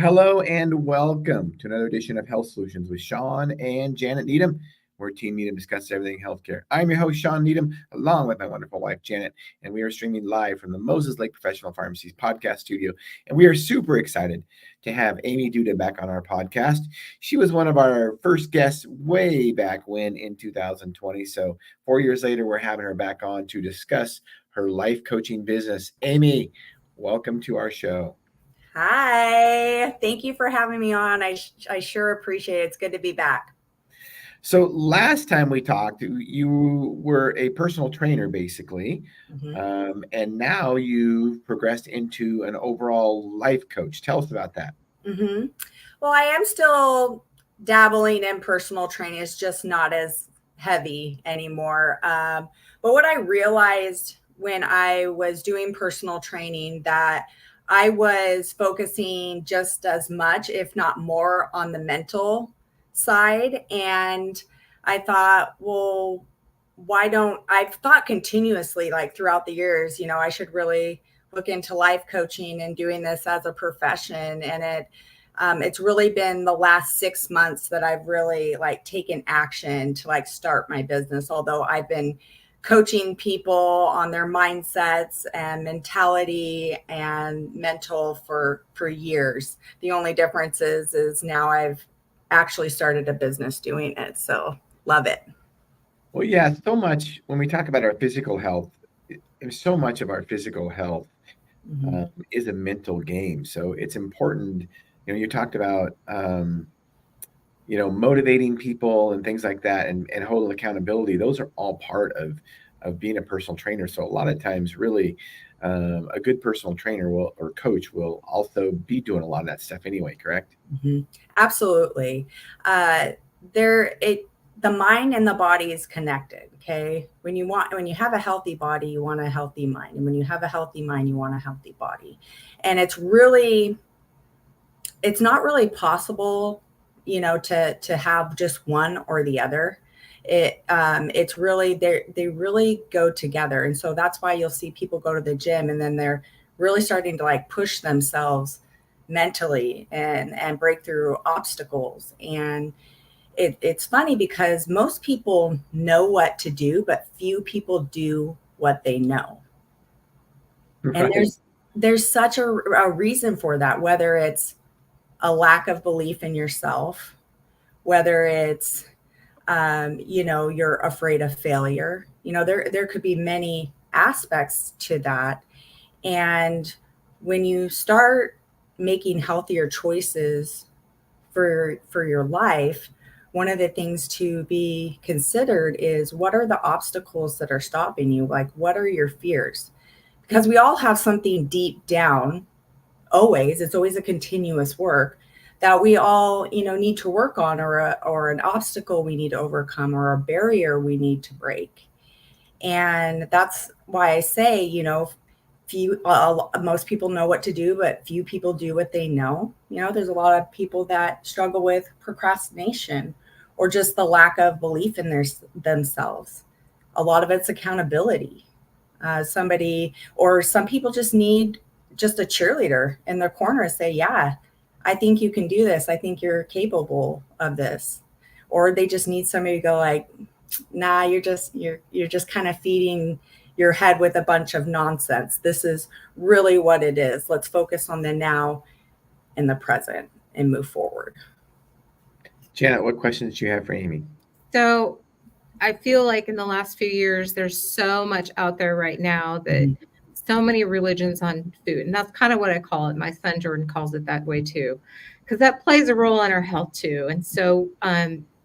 Hello and welcome to another edition of Health Solutions with Shawn and Janet Needham, where Team Needham discusses everything healthcare. I'm your host, Shawn Needham, along with my wonderful wife, Janet, and we are streaming live from the Moses Lake Professional Pharmacies podcast studio. And we are super excited to have Amy Duda back on our podcast. She was one of our first guests way back when in 2020. So 4 years later, we're having her back on to discuss her life coaching business. Amy, welcome to our show. Hi, thank you for having me on. I sure appreciate it. It's good to be back. So last time we talked, you were a personal trainer, basically, and now you've progressed into an overall life coach. Tell us about that. Well, I am still dabbling in personal training. It's just not as heavy anymore. But what I realized when I was doing personal training that I was focusing just as much, if not more, on the mental side. And I thought, well, I've thought continuously, like throughout the years, I should really look into life coaching and doing this as a profession. And it's really been the last 6 months that I've really taken action to start my business. Although I've been coaching people on their mindsets and mentality and mental for years. The only difference is now I've actually started a business doing it. So love it. Well, yeah, so much when we talk about our physical health, so much of our physical health is a mental game. So it's important, you talked about, motivating people and things like that and holding accountability. Those are all part of being a personal trainer. So a lot of times really a good personal trainer or coach will also be doing a lot of that stuff anyway, correct? Absolutely. The mind and the body is connected. Okay. When you have a healthy body, you want a healthy mind. And when you have a healthy mind, you want a healthy body. And it's not really possible, to have just one or the other. It's really, they really go together. And so that's why you'll see people go to the gym and then they're really starting to push themselves mentally and break through obstacles. And it's funny because most people know what to do, but few people do what they know. Right. And there's such a reason for that, whether it's a lack of belief in yourself, whether it's, you're afraid of failure. There could be many aspects to that. And when you start making healthier choices for your life, one of the things to be considered is what are the obstacles that are stopping you? What are your fears? Because we all have something deep down, it's always a continuous work that we all, need to work on, or an obstacle we need to overcome, or a barrier we need to break. And that's why I say, most people know what to do, but few people do what they know. There's a lot of people that struggle with procrastination or just the lack of belief in themselves. A lot of it's accountability. Some people just need just a cheerleader in their corner to say, yeah, I think you can do this. I think you're capable of this. Or they just need somebody to go nah, you're just kind of feeding your head with a bunch of nonsense. This is really what it is. Let's focus on the now and the present and move forward. Janet, what questions do you have for Amy? So I feel like in the last few years, there's so much out there right now that so many religions on food. And that's kind of what I call it. My son Jordan calls it that way too, because that plays a role in our health too. And so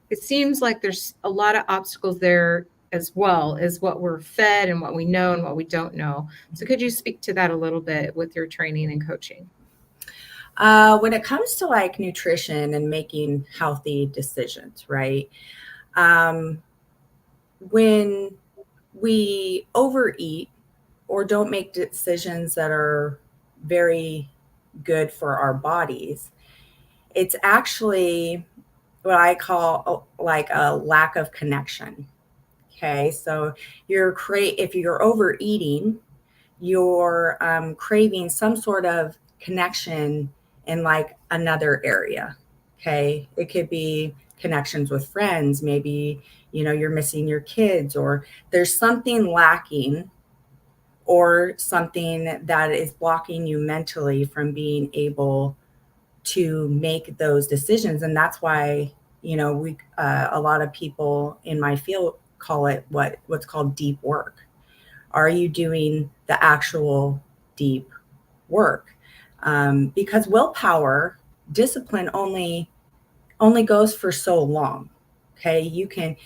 it seems like there's a lot of obstacles there as well as what we're fed and what we know and what we don't know. So could you speak to that a little bit with your training and coaching? When it comes to nutrition and making healthy decisions, right? When we overeat or don't make decisions that are very good for our bodies, it's actually what I call a lack of connection. Okay, so if you're overeating, you're craving some sort of connection in another area. Okay. It could be connections with friends. Maybe, you're missing your kids, or there's something lacking, or something that is blocking you mentally from being able to make those decisions. And that's why, we a lot of people in my field call it what's called deep work. Are you doing the actual deep work? Because willpower, discipline only goes for so long. Okay, you can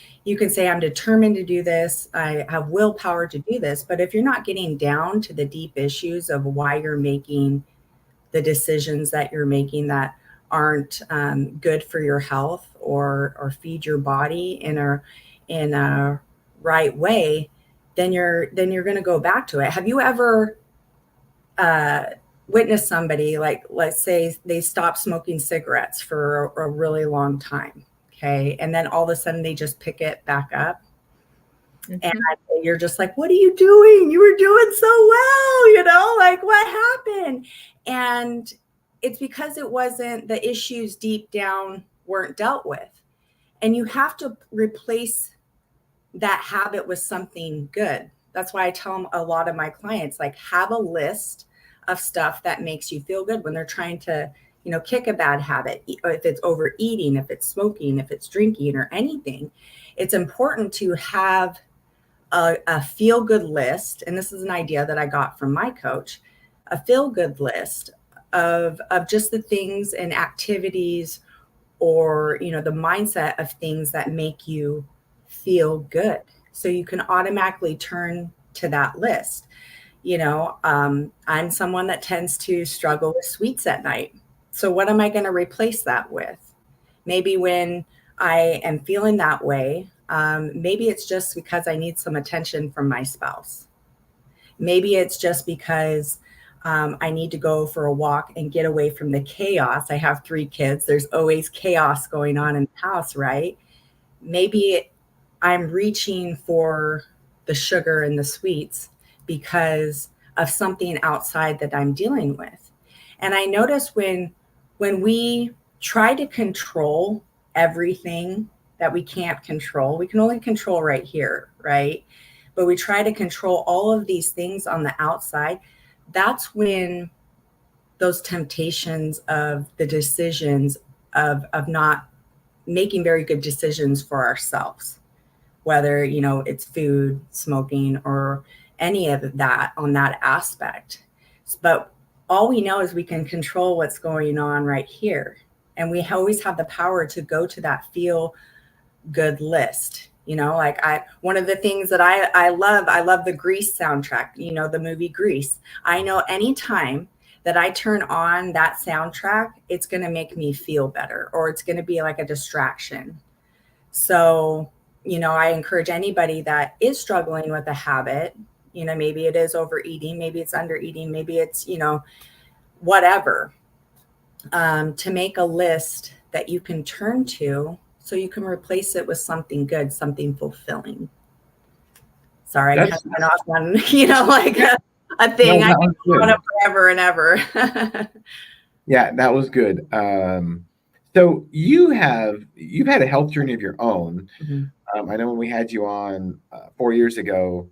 say, I'm determined to do this, I have willpower to do this, but if you're not getting down to the deep issues of why you're making the decisions that you're making that aren't good for your health, or feed your body in a right way, then you're going to go back to it. Have you ever witnessed somebody, like, let's say they stop smoking cigarettes for a really long time, okay, and then all of a sudden they just pick it back up? And you're just like, what are you doing? You were doing so well, like, what happened? And it's because it wasn't, the issues deep down weren't dealt with. And you have to replace that habit with something good. That's why I tell a lot of my clients, like, have a list of stuff that makes you feel good when they're trying to, kick a bad habit. If it's overeating, if it's smoking, if it's drinking, or anything, it's important to have a feel-good list. And this is an idea that I got from my coach, a feel-good list of just the things and activities, or, the mindset of things that make you feel good. So you can automatically turn to that list. I'm someone that tends to struggle with sweets at night. So what am I going to replace that with? Maybe when I am feeling that way, maybe it's just because I need some attention from my spouse. Maybe it's just because I need to go for a walk and get away from the chaos. I have 3 kids. There's always chaos going on in the house, right? Maybe I'm reaching for the sugar and the sweets because of something outside that I'm dealing with. And I notice when we try to control everything that we can't control, we can only control right here, right? But we try to control all of these things on the outside. That's when those temptations of the decisions of not making very good decisions for ourselves, whether, it's food, smoking, or any of that on that aspect. But all we know is we can control what's going on right here. And we always have the power to go to that feel good list. One of the things that I love the Grease soundtrack, the movie Grease. I know anytime that I turn on that soundtrack, it's going to make me feel better, or it's going to be like a distraction. So, I encourage anybody that is struggling with a habit, maybe it is overeating, maybe it's undereating, maybe it's, whatever, to make a list that you can turn to so you can replace it with something good, something fulfilling. Sorry, I kind of went off on, like a thing. I can go on forever and ever. Yeah, that was good. So you've had a health journey of your own. Mm-hmm. I know when we had you on 4 years ago,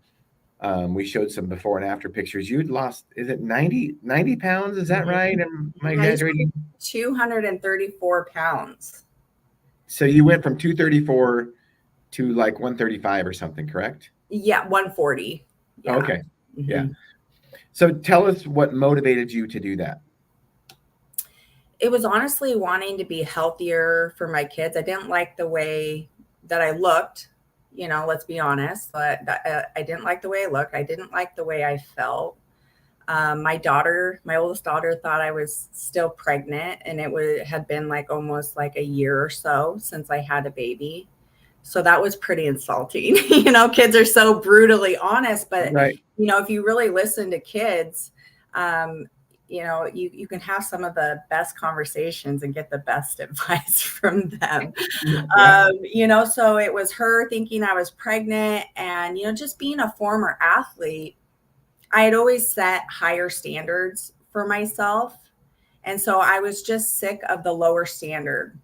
we showed some before and after pictures. You'd lost, is it 90 pounds? Is that right? Am I exaggerating? 234 pounds. So you went from 234 to like 135 or something, correct? Yeah, 140. Yeah. Oh, okay. Mm-hmm. Yeah. So tell us what motivated you to do that. It was honestly wanting to be healthier for my kids. I didn't like the way that I looked, let's be honest. But I didn't like the way I looked. I didn't like the way I felt. My oldest daughter thought I was still pregnant, and it had been like almost like a year or so since I had a baby. So that was pretty insulting. Kids are so brutally honest, but right. If you really listen to kids, you can have some of the best conversations and get the best advice from them. Yeah. So it was her thinking I was pregnant, and, just being a former athlete, I had always set higher standards for myself. And so I was just sick of the lower standard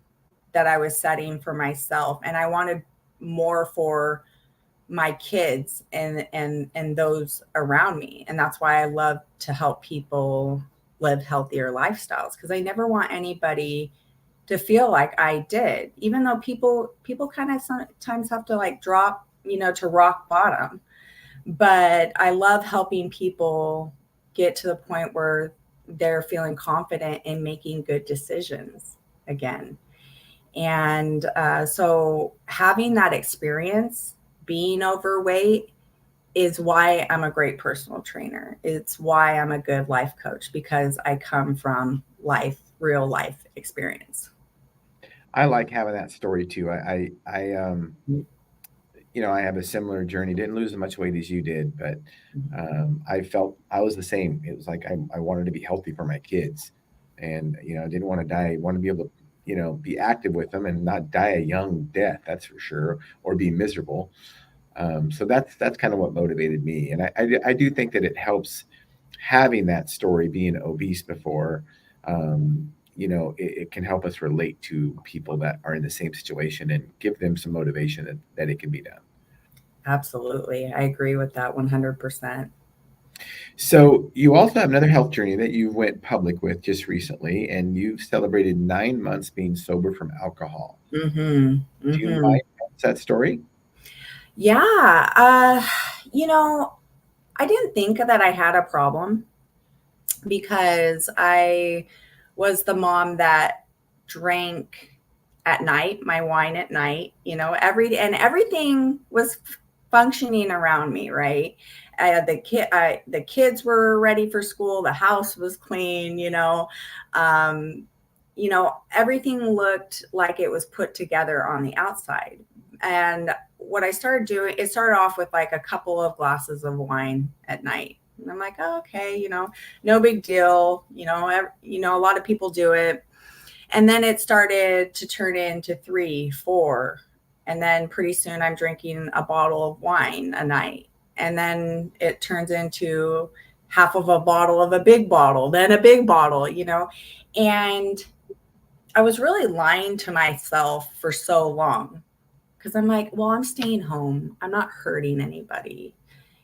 that I was setting for myself. And I wanted more for my kids and those around me. And that's why I love to help people live healthier lifestyles, because I never want anybody to feel like I did, even though people kind of sometimes have to like drop, to rock bottom. But I love helping people get to the point where they're feeling confident in making good decisions again. And so having that experience, being overweight, is why I'm a great personal trainer. It's why I'm a good life coach, because I come from real life experience. I like having that story too. I I have a similar journey. Didn't lose as much weight as you did, but I felt I was the same. It was like I wanted to be healthy for my kids, and I didn't want to die. I wanted to be able to be active with them and not die a young death. That's for sure, or be miserable. So that's kind of what motivated me, and I do think that it helps having that story, being obese before. It can help us relate to people that are in the same situation and give them some motivation that it can be done. Absolutely. I agree with that 100%. So you also have another health journey that you went public with just recently, and you've celebrated 9 months being sober from alcohol. Mm-hmm. Do you Mm-hmm. mind that story? Yeah. I didn't think that I had a problem, because I was the mom that drank at night, my wine at night, everything was functioning around me, right? The kids were ready for school, the house was clean, um, everything looked like it was put together on the outside. And what I started doing, it started off with like a couple of glasses of wine at night. And I'm like, oh, okay, no big deal. A lot of people do it. And then it started to turn into 3, 4. And then pretty soon I'm drinking a bottle of wine a night. And then it turns into half of a bottle of a big bottle, then a big bottle, And I was really lying to myself for so long, because I'm like, well, I'm staying home. I'm not hurting anybody.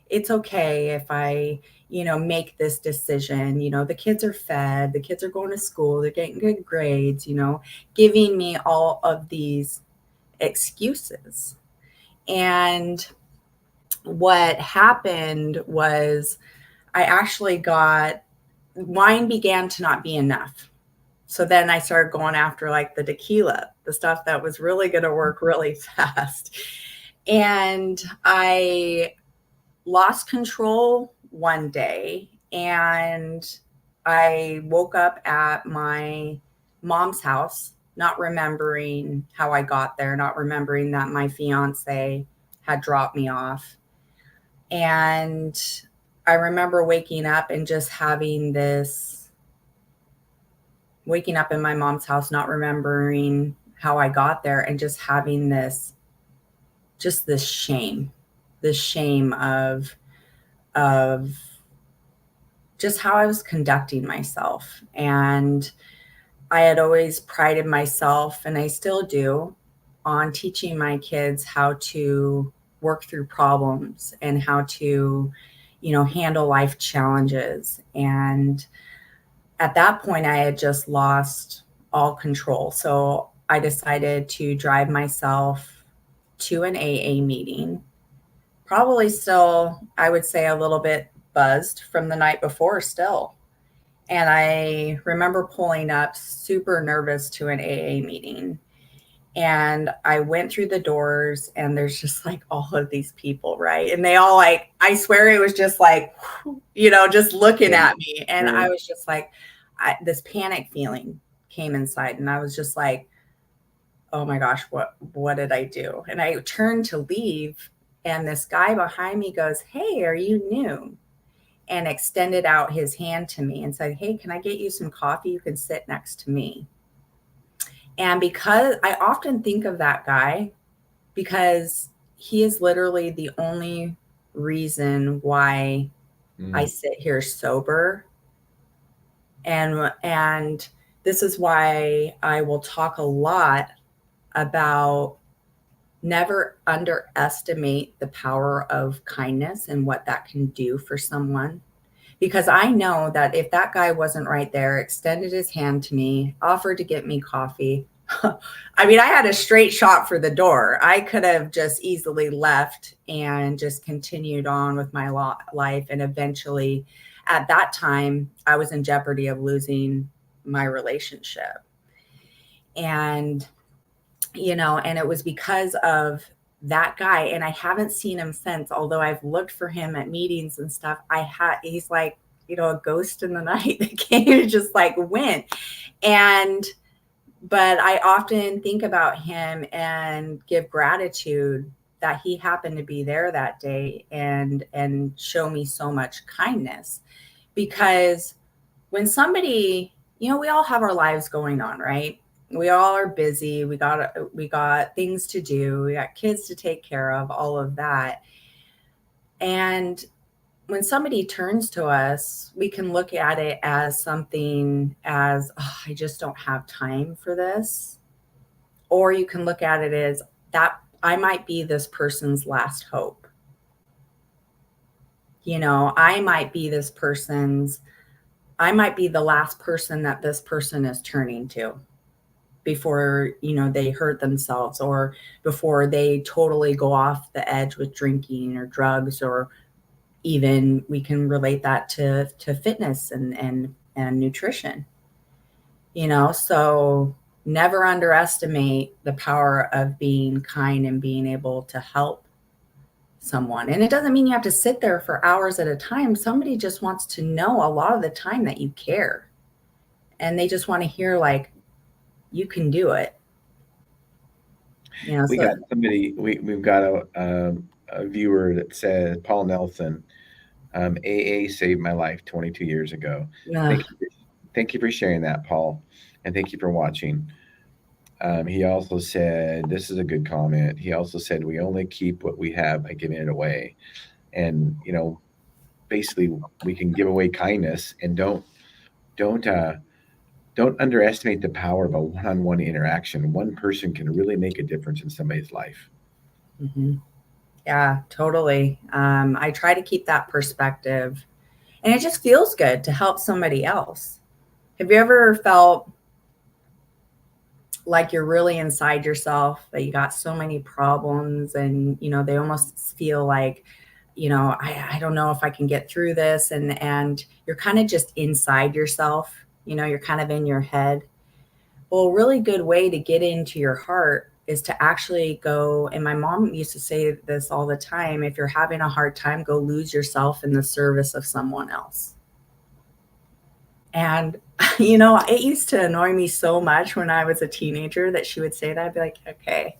It's okay if I, make this decision. The kids are fed, the kids are going to school, they're getting good grades, giving me all of these excuses. And what happened was I actually wine began to not be enough. So then I started going after like the tequila, the stuff that was really going to work really fast. And I lost control one day, and I woke up at my mom's house, not remembering how I got there, not remembering that my fiance had dropped me off. And I remember waking up and just waking up in my mom's house, not remembering how I got there, and just having this shame of just how I was conducting myself. And I had always prided myself, and I still do, on teaching my kids how to work through problems and how to, handle life challenges. And at that point, I had just lost all control. So I decided to drive myself to an AA meeting, probably still, I would say, a little bit buzzed from the night before still. And I remember pulling up super nervous to an AA meeting. And I went through the doors, and there's just like all of these people, right? And they all I swear it was just like, just looking at me. And I was just like, this panic feeling came inside, and I was just like, oh my gosh, what did I do? And I turned to leave, and this guy behind me goes, hey, are you new? And extended out his hand to me and said, hey, can I get you some coffee? You can sit next to me. And because I often think of that guy, because he is literally the only reason why I sit here sober And this is why I will talk a lot about never underestimate the power of kindness and what that can do for someone. Because I know that if that guy wasn't right there, extended his hand to me, offered to get me coffee, I mean, I had a straight shot for the door. I could have just easily left and just continued on with my life. And eventually, at that time, I was in jeopardy of losing my relationship. And, and it was because of that guy. And I haven't seen him since, although I've looked for him at meetings and stuff. He's like, a ghost in the night that came and just like went. But I often think about him and give gratitude that he happened to be there that day and show me so much kindness. Because when somebody, we all have our lives going on, right? We all are busy. We got things to do. We got kids to take care of, all of that. And when somebody turns to us, we can look at it as something as, I just don't have time for this. Or you can look at it as that I might be this person's last hope. I might be the last person that this person is turning to before, they hurt themselves or before they totally go off the edge with drinking or drugs, or even we can relate that to fitness and nutrition, so never underestimate the power of being kind and being able to help someone. And it doesn't mean you have to sit there for hours at a time. Somebody just wants to know a lot of the time that you care, and they just want to hear like, you can do it. We got somebody, we've got a viewer that says, Paul Nelson, AA saved my life 22 years ago. Yeah. Thank you for sharing that, Paul. And thank you for watching. He also said, this is a good comment. He also said, we only keep what we have by giving it away. And, basically we can give away kindness, and don't underestimate the power of a one-on-one interaction. One person can really make a difference in somebody's life. Mm-hmm. Yeah, totally. I try to keep that perspective, and it just feels good to help somebody else. Have you ever felt like you're really inside yourself, that you got so many problems and, they almost feel like, I don't know if I can get through this. And you're kind of just inside yourself, you're kind of in your head. Well, a really good way to get into your heart is to actually go. And my mom used to say this all the time. If you're having a hard time, go lose yourself in the service of someone else. And, it used to annoy me so much when I was a teenager that she would say that. I'd be like, okay,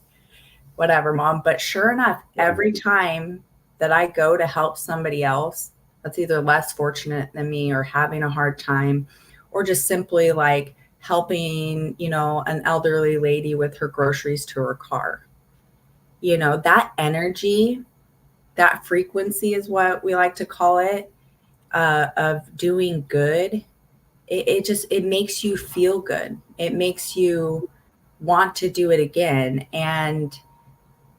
whatever, Mom. But sure enough, every time that I go to help somebody else that's either less fortunate than me or having a hard time, or just simply like helping, an elderly lady with her groceries to her car, that energy, that frequency is what we like to call it, of doing good. It makes you feel good. It makes you want to do it again. And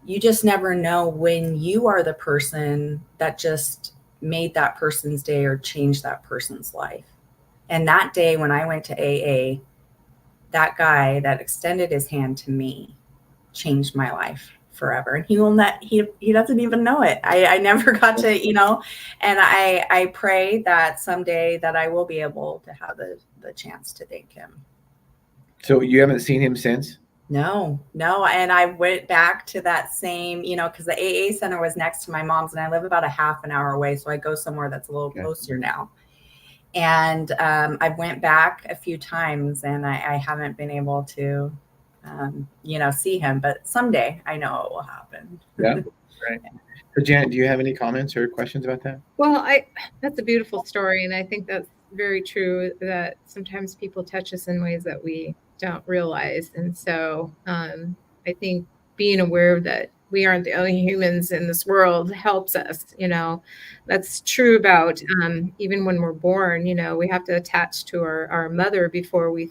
you just never know when you are the person that just made that person's day or changed that person's life. And that day when I went to AA, that guy that extended his hand to me changed my life forever. And he doesn't even know it. I never got to, and I pray that someday that I will be able to have the chance to thank him. So you haven't seen him since? No. And I went back to that same, because the AA center was next to my mom's, and I live about a half an hour away. So I go somewhere that's a little closer now. And I went back a few times, and I haven't been able to, see him, but someday I know it will happen. Yeah. Right. So Janet, do you have any comments or questions about that? Well, that's a beautiful story. And I think that's very true, that sometimes people touch us in ways that we don't realize. And so I think being aware that we aren't the only humans in this world helps us. That's true about even when we're born. We have to attach to our mother before we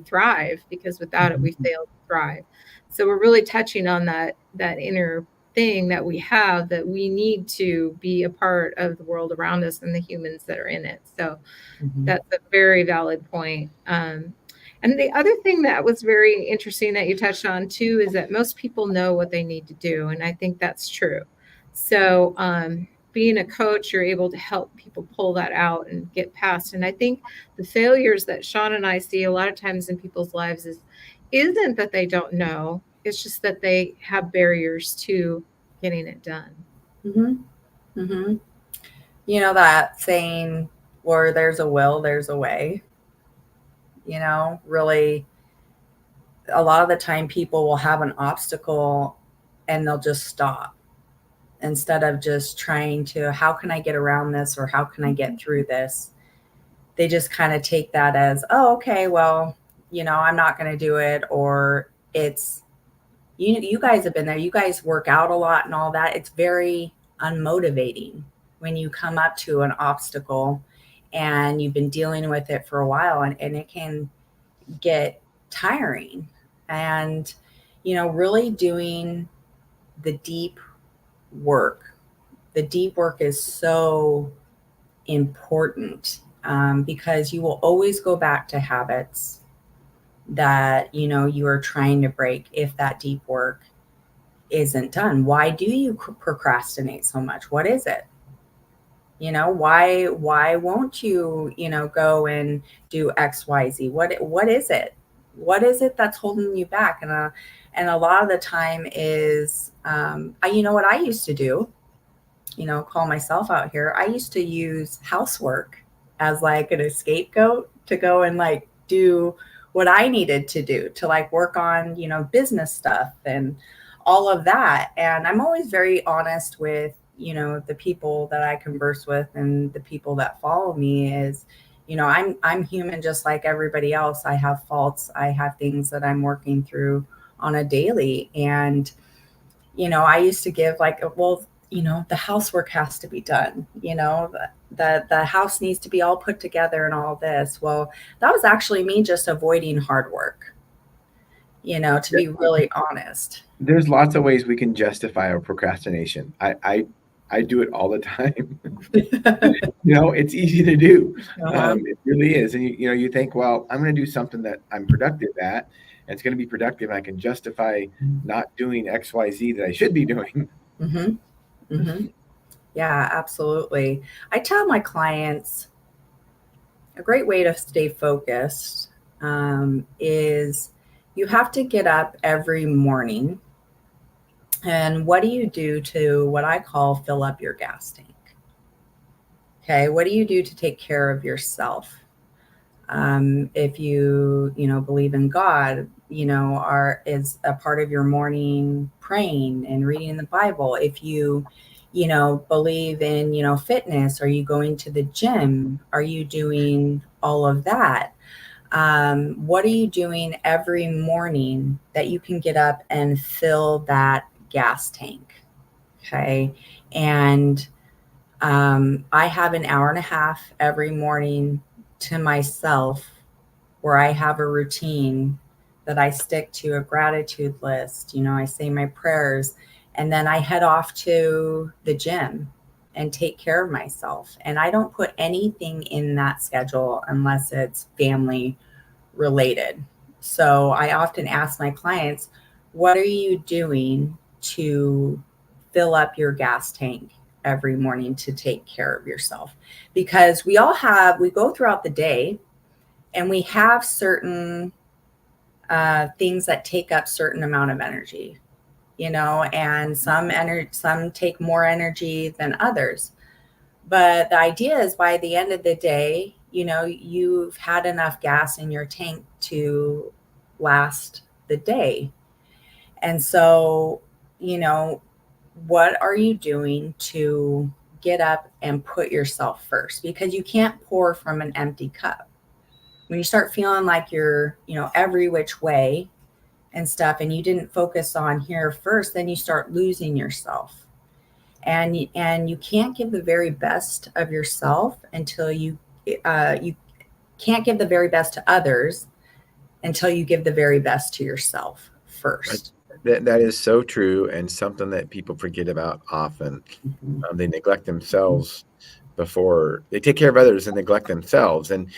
thrive, because without it we fail to thrive. So we're really touching on that inner thing that we have, that we need to be a part of the world around us and the humans that are in it. So that's a very valid point. And the other thing that was very interesting that you touched on too is that most people know what they need to do, and I think that's true. So being a coach, you're able to help people pull that out and get past. And I think the failures that Shawn and I see a lot of times in people's lives isn't that they don't know, it's just that they have barriers to getting it done. That saying, where there's a will, there's a way. Really, a lot of the time people will have an obstacle and they'll just stop instead of just trying to, how can I get around this, or how can I get through this? They just kind of take that as, oh, okay, well, I'm not going to do it. Or it's, you guys have been there. You guys work out a lot and all that. It's very unmotivating when you come up to an obstacle and you've been dealing with it for a while, and it can get tiring. And, really doing the deep work. The deep work is so important, because you will always go back to habits that, you are trying to break if that deep work isn't done. Why do you procrastinate so much? What is it? Why won't you, go and do X, Y, Z? What is it? What is it that's holding you back? And a lot of the time is, what I used to do, call myself out here. I used to use housework as like an scapegoat to go and like do what I needed to do to like work on, business stuff and all of that. And I'm always very honest with, the people that I converse with and the people that follow me is, I'm human just like everybody else. I have faults. I have things that I'm working through on a daily. And, I used to give like, well, the housework has to be done, the house needs to be all put together and all this. Well, that was actually me just avoiding hard work, to be really honest. There's lots of ways we can justify our procrastination. I do it all the time. It's easy to do. It really is. And you think, well, I'm going to do something that I'm productive at, and it's going to be productive. And I can justify not doing X, Y, Z that I should be doing. Yeah, absolutely. I tell my clients a great way to stay focused is you have to get up every morning. And what do you do to what I call fill up your gas tank? Okay, what do you do to take care of yourself? If you believe in God, is a part of your morning praying and reading the Bible. If you believe in, fitness, are you going to the gym? Are you doing all of that? What are you doing every morning that you can get up and fill that gas tank? Okay. And I have an hour and a half every morning to myself where I have a routine that I stick to, a gratitude list. I say my prayers, and then I head off to the gym and take care of myself. And I don't put anything in that schedule unless it's family related. So I often ask my clients, what are you doing to fill up your gas tank every morning to take care of yourself? Because we go throughout the day and we have certain things that take up certain amount of energy, and some take more energy than others. But the idea is by the end of the day, you've had enough gas in your tank to last the day. And so, what are you doing to get up and put yourself first? Because you can't pour from an empty cup. When you start feeling like you're, every which way and stuff, and you didn't focus on here first, then you start losing yourself. And you can't give the very best of yourself until you can't give the very best to others until you give the very best to yourself first. That is so true, and something that people forget about often. Mm-hmm. They neglect themselves before they take care of others and neglect themselves. And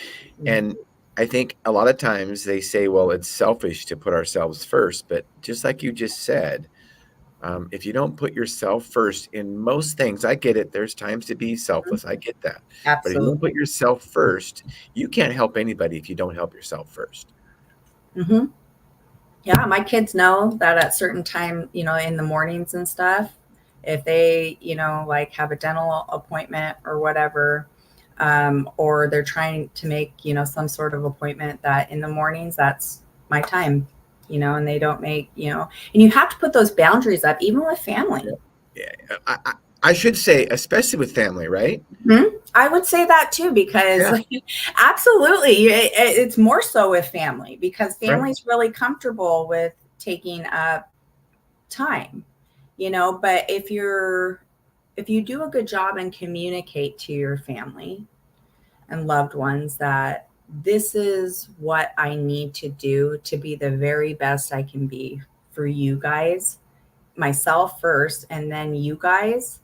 I think a lot of times they say, well, it's selfish to put ourselves first. But just like you just said, if you don't put yourself first in most things, I get it. There's times to be selfless. I get that. Absolutely. But if you don't put yourself first, you can't help anybody if you don't help yourself first. Mm-hmm. Yeah, my kids know that at certain time, in the mornings and stuff, if they, like have a dental appointment or whatever, or they're trying to make, some sort of appointment, that in the mornings, that's my time, and they don't make, and you have to put those boundaries up, even with family. Yeah. I should say, especially with family, right? Mm-hmm. I would say that too, because absolutely, it's more so with family, because family's really comfortable with taking up time, but if you do a good job and communicate to your family and loved ones that this is what I need to do to be the very best I can be for you guys, myself first, and then you guys,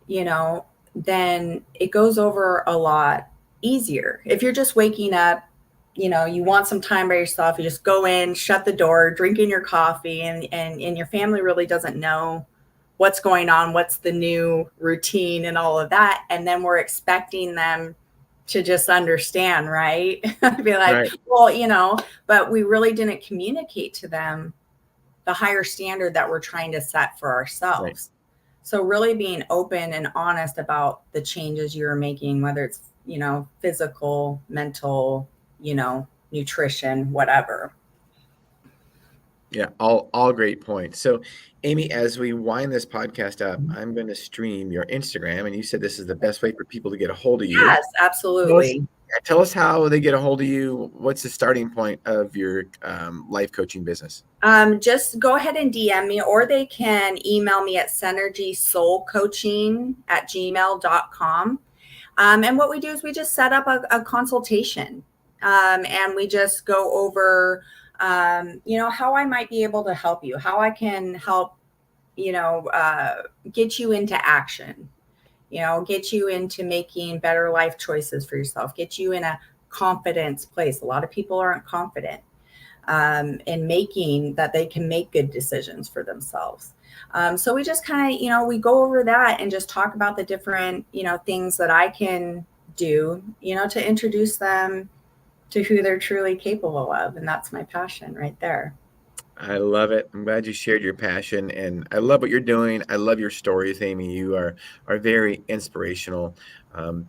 then it goes over a lot easier. If you're just waking up, you want some time by yourself, you just go in, shut the door, drinking your coffee, and your family really doesn't know what's going on, what's the new routine and all of that. And then we're expecting them to just understand, right? Be like, well, but we really didn't communicate to them the higher standard that we're trying to set for ourselves. Right. So really being open and honest about the changes you're making, whether it's, physical, mental, nutrition, whatever. Yeah, all great points. So, Amy, as we wind this podcast up, I'm going to stream your Instagram, and you said this is the best way for people to get a hold of you. Yes, absolutely. Tell us how they get a hold of you. What's the starting point of your life coaching business? Just go ahead and DM me, or they can email me at synergysoulcoaching@gmail.com. And what we do is we just set up a consultation, and we just go over, how I might be able to help you, how I can help, get you into action, get you into making better life choices for yourself, get you in a confidence place. A lot of people aren't confident in making that they can make good decisions for themselves. So we just kind of, we go over that and just talk about the different, things that I can do, to introduce them to who they're truly capable of. And that's my passion right there. I love it. I'm glad you shared your passion, and I love what you're doing. I love your stories, Amy. You are very inspirational.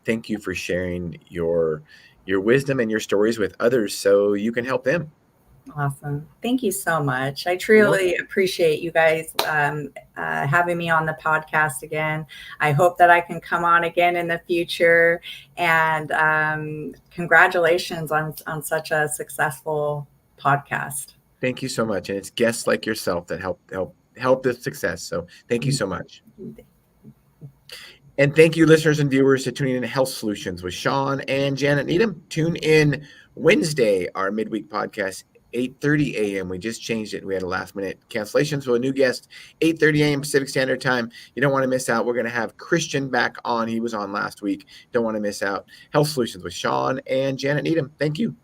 Thank you for sharing your wisdom and your stories with others so you can help them. Awesome. Thank you so much. I truly appreciate you guys having me on the podcast again. I hope that I can come on again in the future. And congratulations on such a successful podcast. Thank you so much. And it's guests like yourself that help this success. So thank you so much. And thank you, listeners and viewers, for tuning in to Health Solutions with Shawn and Janet Needham. Tune in Wednesday, our midweek podcast, 8:30 a.m. We just changed it. We had a last-minute cancellation, so a new guest, 8:30 a.m. Pacific Standard Time. You don't want to miss out. We're going to have Christian back on. He was on last week. Don't want to miss out. Health Solutions with Shawn and Janet Needham. Thank you.